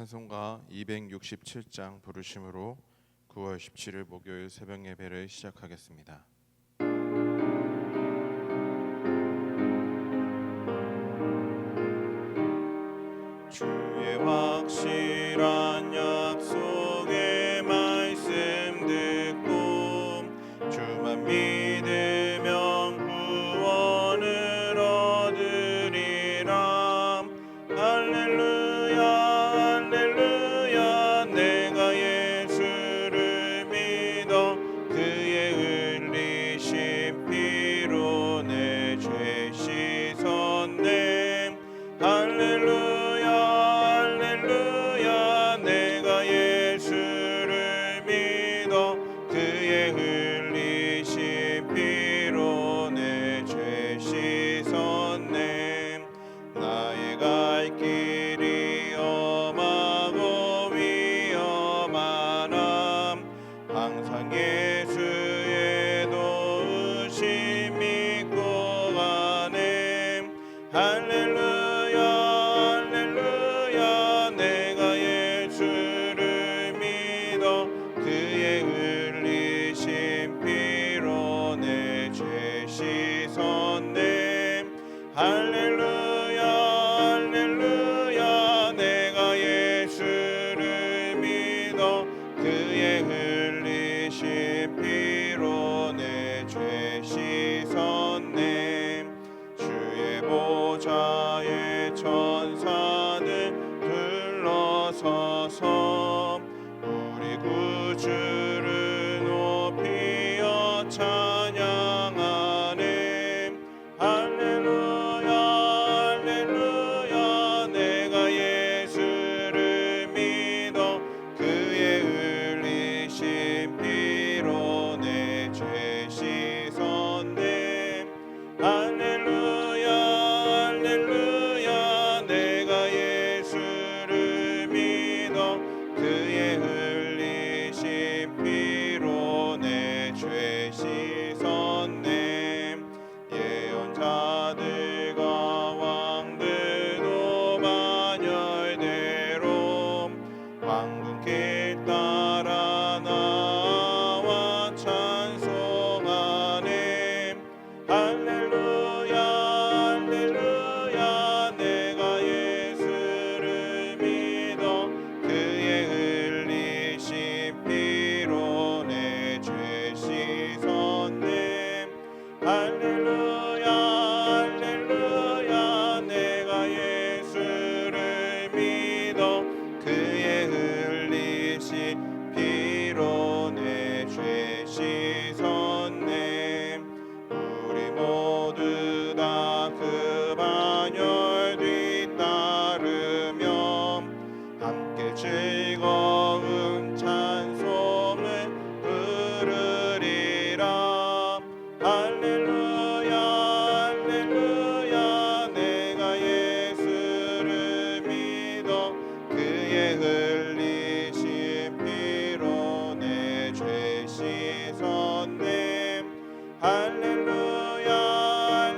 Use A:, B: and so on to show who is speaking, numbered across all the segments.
A: 찬송가 267장 부르심으로 9월 17일 목요일 새벽 예배를 시작하겠습니다. 주의 확실한 약속의 말씀 듣고 주만 믿으면 구원을 얻으리라. 할렐루야 할렐루야. 내가 예수를 믿어 그의 흘리신 피로 내 죄 씻었네. 할렐루야 할렐루야. 내가 예수를 믿어 그의 흘리신 피로 내 죄 씻었네. 나의 갈 길이 험하고 위험하나 항상 예수의 도우심 믿고 가네. 할렐루야 할렐루야. 내가 예수를 믿어 그의 흘리신 피로 내 죄 씻었네. 할렐루야 할렐루야. 내가 예수를 믿어 그의 흘리신 피로 내 죄 씻었네. 주의 보좌에 천사들 둘러서서 우리 구주를 높이어 찬양하네. 할렐루야 할렐루야. 내가 예수를 믿어 그의 흘리신 피로 내 죄 씻었네. 할렐루야 할렐루야. 내가 예수를 믿어 그의 흘리신 피로 내 죄 씻었네. 예언자들과 왕들도 반열대로 황금길 따라 나와 찬송하네. 할렐루야 할렐루야. 내가 예수를 믿어 그의 흘리신 피로 내 죄 씻었네. 할렐루야 할렐루야. 내가 예수를 믿어 그의 흘리신 피로 내 죄 씻었네. 우리 모두 다 그 반열 뒤따르며 함께 즐거운 찬송을 부르리라. 할렐루야 할렐루야. 내가 예수를 믿어 그의 흘리신 피로 내 죄 씻었네. 할렐루야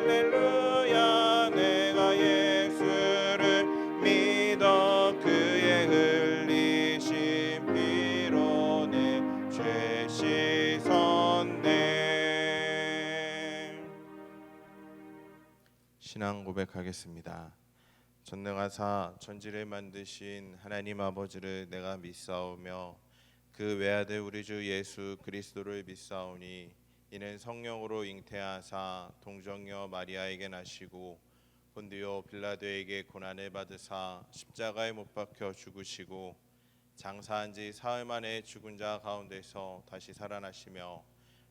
A: 할렐루야. 내가 예수를 믿어 그의 흘리신 피로 내 죄 씻었네. 신앙 고백하겠습니다. 전능하사 천지를 만드신 하나님 아버지를 내가 믿사오며 그 외아들 우리 주 예수 그리스도를 믿사오니 이는 성령으로 잉태하사 동정녀 마리아에게 나시고 본디오 빌라도에게 고난을 받으사 십자가에 못 박혀 죽으시고 장사한 지 사흘 만에 죽은 자 가운데서 다시 살아나시며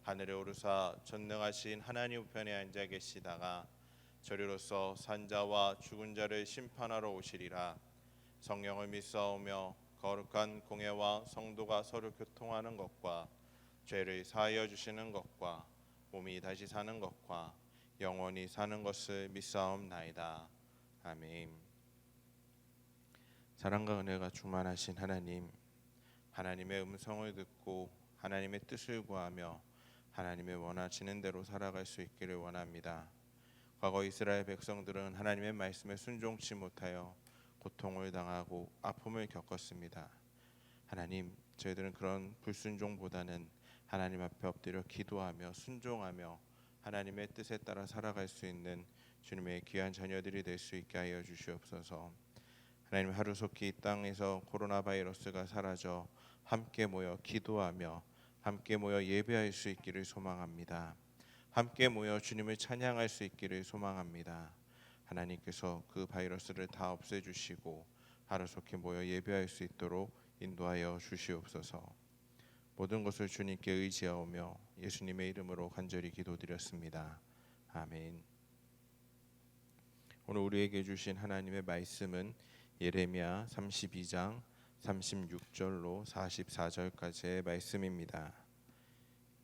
A: 하늘에 오르사 전능하신 하나님 우편에 앉아 계시다가 저리로서 산자와 죽은 자를 심판하러 오시리라. 성령을 믿사오며 거룩한 공회와 성도가 서로 교통하는 것과 죄를 사하여 주시는 것과 몸이 다시 사는 것과 영원히 사는 것을 믿사옵나이다. 아멘. 사랑과 은혜가 충만하신 하나님, 하나님의 음성을 듣고 하나님의 뜻을 구하며 하나님의 원하시는 대로 살아갈 수 있기를 원합니다. 과거 이스라엘 백성들은 하나님의 말씀에 순종치 못하여 고통을 당하고 아픔을 겪었습니다. 하나님, 저희들은 그런 불순종보다는 하나님 앞에 엎드려 기도하며 순종하며 하나님의 뜻에 따라 살아갈 수 있는 주님의 귀한 자녀들이 될 수 있게 하여 주시옵소서. 하나님, 하루속히 이 땅에서 코로나 바이러스가 사라져 함께 모여 기도하며 함께 모여 예배할 수 있기를 소망합니다. 함께 모여 주님을 찬양할 수 있기를 소망합니다. 하나님께서 그 바이러스를 다 없애주시고 하루속히 모여 예배할 수 있도록 인도하여 주시옵소서. 모든 것을 주님께 의지하오며 예수님의 이름으로 간절히 기도드렸습니다. 아멘. 오늘 우리에게 주신 하나님의 말씀은 예레미야 32장 36절로 44절까지의 말씀입니다.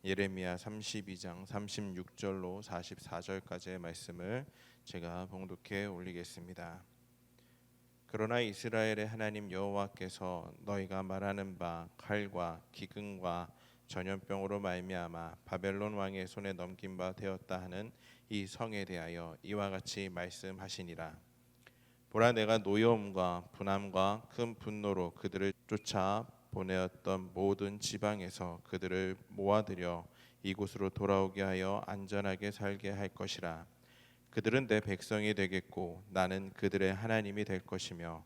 A: 예레미야 32장 36절로 44절까지의 말씀을 제가 봉독해 올리겠습니다. 그러나 이스라엘의 하나님 여호와께서 너희가 말하는 바 칼과 기근과 전염병으로 말미암아 바벨론 왕의 손에 넘긴 바 되었다 하는 이 성에 대하여 이와 같이 말씀하시니라. 보라, 내가 노여움과 분함과 큰 분노로 그들을 쫓아 보내었던 모든 지방에서 그들을 모아들여 이곳으로 돌아오게 하여 안전하게 살게 할 것이라. 그들은 내 백성이 되겠고 나는 그들의 하나님이 될 것이며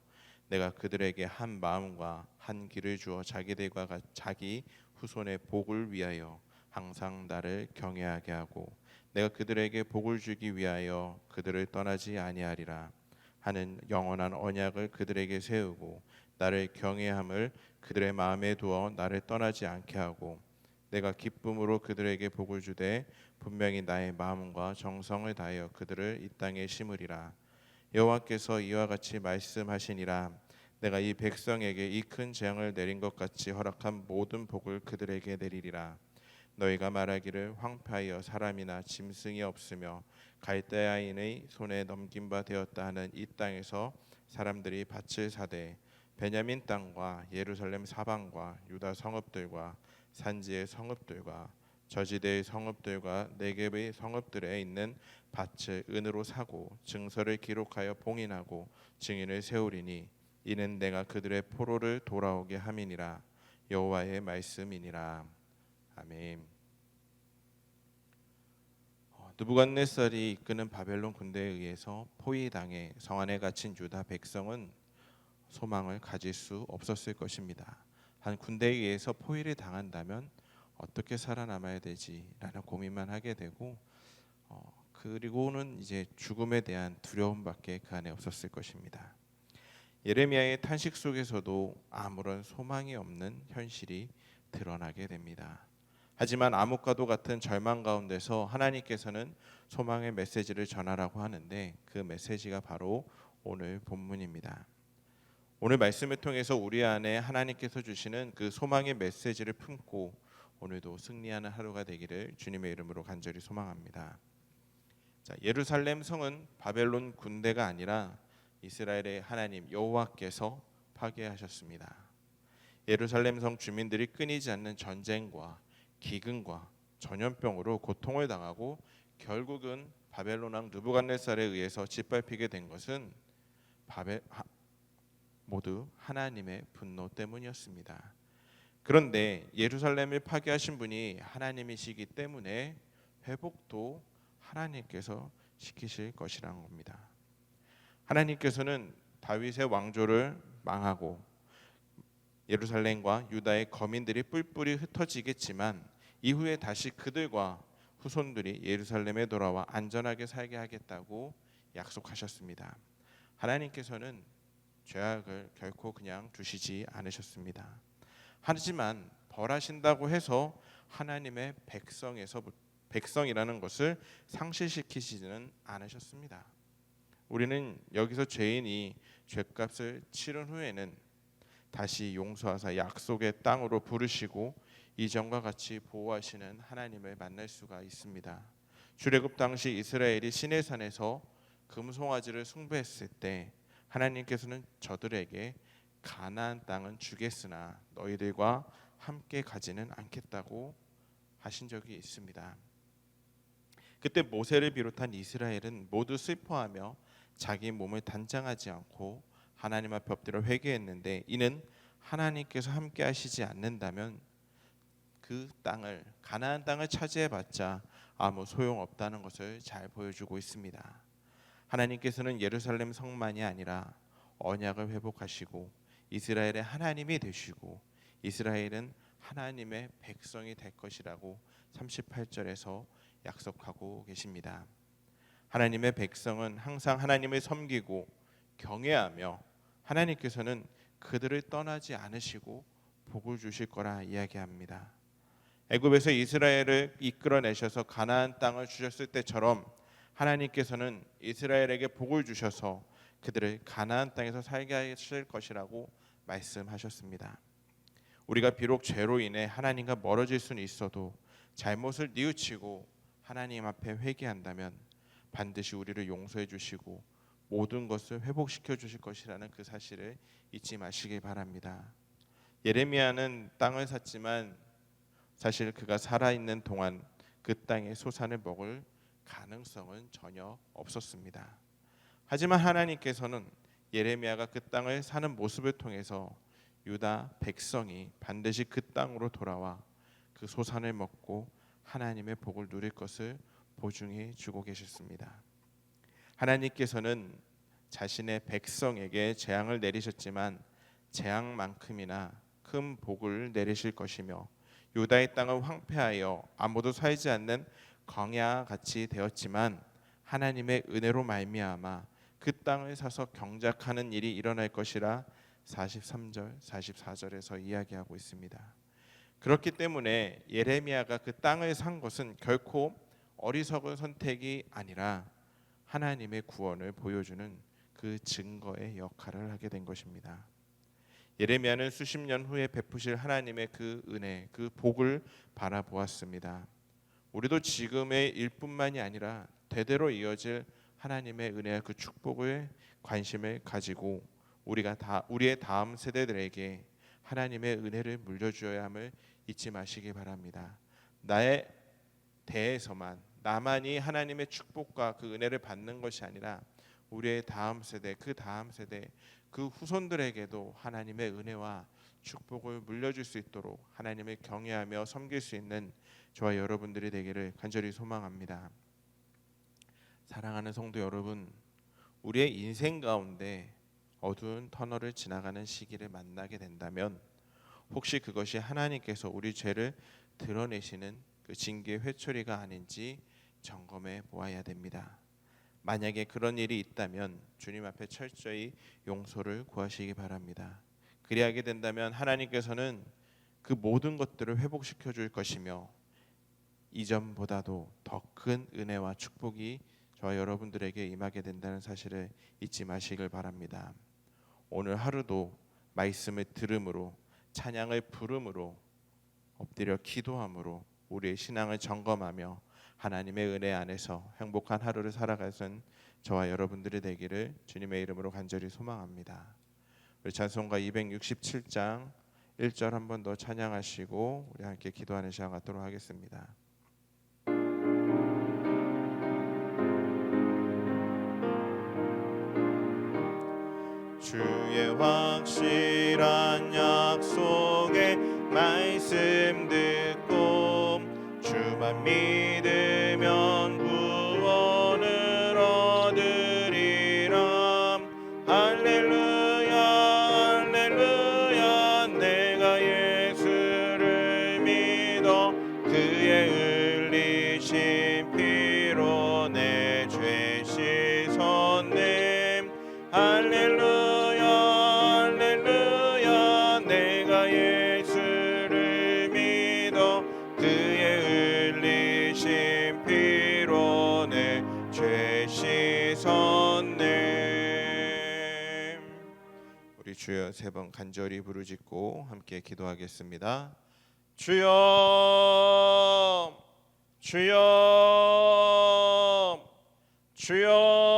A: 내가 그들에게 한 마음과 한 길을 주어 자기들과 자기 후손의 복을 위하여 항상 나를 경외하게 하고 내가 그들에게 복을 주기 위하여 그들을 떠나지 아니하리라 하는 영원한 언약을 그들에게 세우고 나를 경외함을 그들의 마음에 두어 나를 떠나지 않게 하고 내가 기쁨으로 그들에게 복을 주되 분명히 나의 마음과 정성을 다하여 그들을 이 땅에 심으리라. 여호와께서 이와 같이 말씀하시니라. 내가 이 백성에게 이 큰 재앙을 내린 것 같이 허락한 모든 복을 그들에게 내리리라. 너희가 말하기를 황폐하여 사람이나 짐승이 없으며 갈대아인의 손에 넘긴 바 되었다 하는 이 땅에서 사람들이 밭을 사되 베냐민 땅과 예루살렘 사방과 유다 성읍들과 산지의 성읍들과 저지대의 성읍들과 네겝의 성읍들에 있는 밭을 은으로 사고 증서를 기록하여 봉인하고 증인을 세우리니 이는 내가 그들의 포로를 돌아오게 함이니라. 여호와의 말씀이니라. 아멘. 느부갓네살이 이끄는 바벨론 군대에 의해서 포위당해 성 안에 갇힌 유다 백성은 소망을 가질 수 없었을 것입니다. 한 군대에 의해서 포위를 당한다면 어떻게 살아남아야 되지라는 고민만 하게 되고 그리고는 이제 죽음에 대한 두려움밖에 그 안에 없었을 것입니다. 예레미야의 탄식 속에서도 아무런 소망이 없는 현실이 드러나게 됩니다. 하지만 암흑과도 같은 절망 가운데서 하나님께서는 소망의 메시지를 전하라고 하는데 그 메시지가 바로 오늘 본문입니다. 오늘 말씀을 통해서 우리 안에 하나님께서 주시는 그 소망의 메시지를 품고 오늘도 승리하는 하루가 되기를 주님의 이름으로 간절히 소망합니다. 자, 예루살렘 성은 바벨론 군대가 아니라 이스라엘의 하나님 여호와께서 파괴하셨습니다. 예루살렘 성 주민들이 끊이지 않는 전쟁과 기근과 전염병으로 고통을 당하고 결국은 바벨론 왕 느부갓네살에 의해서 짓밟히게 된 것은 모두 하나님의 분노 때문이었습니다. 그런데 예루살렘을 파괴하신 분이 하나님이시기 때문에 회복도 하나님께서 시키실 것이라는 겁니다. 하나님께서는 다윗의 왕조를 망하고 예루살렘과 유다의 거민들이 뿔뿔이 흩어지겠지만 이후에 다시 그들과 후손들이 예루살렘에 돌아와 안전하게 살게 하겠다고 약속하셨습니다. 하나님께서는 죄악을 결코 그냥 두시지 않으셨습니다. 하지만 벌하신다고 해서 하나님의 백성이라는 것을 상실시키지는 않으셨습니다. 우리는 여기서 죄인이 죄값을 치른 후에는 다시 용서하사 약속의 땅으로 부르시고 이전과 같이 보호하시는 하나님을 만날 수가 있습니다. 출애굽 당시 이스라엘이 시내산에서 금송아지를 숭배했을 때 하나님께서는 저들에게 가나안 땅은 주겠으나 너희들과 함께 가지는 않겠다고 하신 적이 있습니다. 그때 모세를 비롯한 이스라엘은 모두 슬퍼하며 자기 몸을 단장하지 않고 하나님 앞에 엎드려 회개했는데 이는 하나님께서 함께 하시지 않는다면 그 땅을 가나안 땅을 차지해봤자 아무 소용없다는 것을 잘 보여주고 있습니다. 하나님께서는 예루살렘 성만이 아니라 언약을 회복하시고 이스라엘의 하나님이 되시고 이스라엘은 하나님의 백성이 될 것이라고 38절에서 약속하고 계십니다. 하나님의 백성은 항상 하나님을 섬기고 경외하며 하나님께서는 그들을 떠나지 않으시고 복을 주실 거라 이야기합니다. 애굽에서 이스라엘을 이끌어내셔서 가나안 땅을 주셨을 때처럼 하나님께서는 이스라엘에게 복을 주셔서 그들을 가나안 땅에서 살게 하실 것이라고 말씀하셨습니다. 우리가 비록 죄로 인해 하나님과 멀어질 수는 있어도 잘못을 뉘우치고 하나님 앞에 회개한다면 반드시 우리를 용서해 주시고 모든 것을 회복시켜 주실 것이라는 그 사실을 잊지 마시길 바랍니다. 예레미야는 땅을 샀지만 사실 그가 살아있는 동안 그 땅의 소산을 먹을 가능성은 전혀 없었습니다. 하지만 하나님께서는 예레미야가 그 땅을 사는 모습을 통해서 유다 백성이 반드시 그 땅으로 돌아와 그 소산을 먹고 하나님의 복을 누릴 것을 보증해 주고 계셨습니다. 하나님께서는 자신의 백성에게 재앙을 내리셨지만 재앙만큼이나 큰 복을 내리실 것이며 유다의 땅은 황폐하여 아무도 살지 않는 광야같이 되었지만 하나님의 은혜로 말미암아 그 땅을 사서 경작하는 일이 일어날 것이라 43절, 44절에서 이야기하고 있습니다. 그렇기 때문에 예레미야가 그 땅을 산 것은 결코 어리석은 선택이 아니라 하나님의 구원을 보여주는 그 증거의 역할을 하게 된 것입니다. 예레미야는 수십 년 후에 베푸실 하나님의 그 은혜, 그 복을 바라보았습니다. 우리도 지금의 일뿐만이 아니라 대대로 이어질 하나님의 은혜와 그 축복을 관심을 가지고 우리의 다음 세대들에게 하나님의 은혜를 물려주어야 함을 잊지 마시기 바랍니다. 나의 대에서만 나만이 하나님의 축복과 그 은혜를 받는 것이 아니라 우리의 다음 세대, 그 후손들에게도 하나님의 은혜와 축복을 물려줄 수 있도록 하나님을 경외하며 섬길 수 있는 저와 여러분들이 되기를 간절히 소망합니다. 사랑하는 성도 여러분, 우리의 인생 가운데 어두운 터널을 지나가는 시기를 만나게 된다면 혹시 그것이 하나님께서 우리 죄를 드러내시는 그 징계의 회초리가 아닌지 점검해 보아야 됩니다. 만약에 그런 일이 있다면 주님 앞에 철저히 용서를 구하시기 바랍니다. 그리하게 된다면 하나님께서는 그 모든 것들을 회복시켜 줄 것이며 이전보다도 더 큰 은혜와 축복이 저와 여러분들에게 임하게 된다는 사실을 잊지 마시길 바랍니다. 오늘 하루도 말씀을 들음으로 찬양을 부름으로 엎드려 기도함으로 우리의 신앙을 점검하며 하나님의 은혜 안에서 행복한 하루를 살아가는 저와 여러분들이 되기를 주님의 이름으로 간절히 소망합니다. 우리 찬송가 267장 1절 한 번 더 찬양하시고 우리 함께 기도하는 시간 갖도록 하겠습니다. 주의 확실한 약속의 말씀 듣고 주만 믿으면 구원을 얻으리라. 할렐루야 할렐루야 내가 예수를 믿어 그의 흘리신 피로 내 죄 씻었네. 할렐루야 주여 세 번 간절히 부르짖고 함께 기도하겠습니다. 주여 주여 주여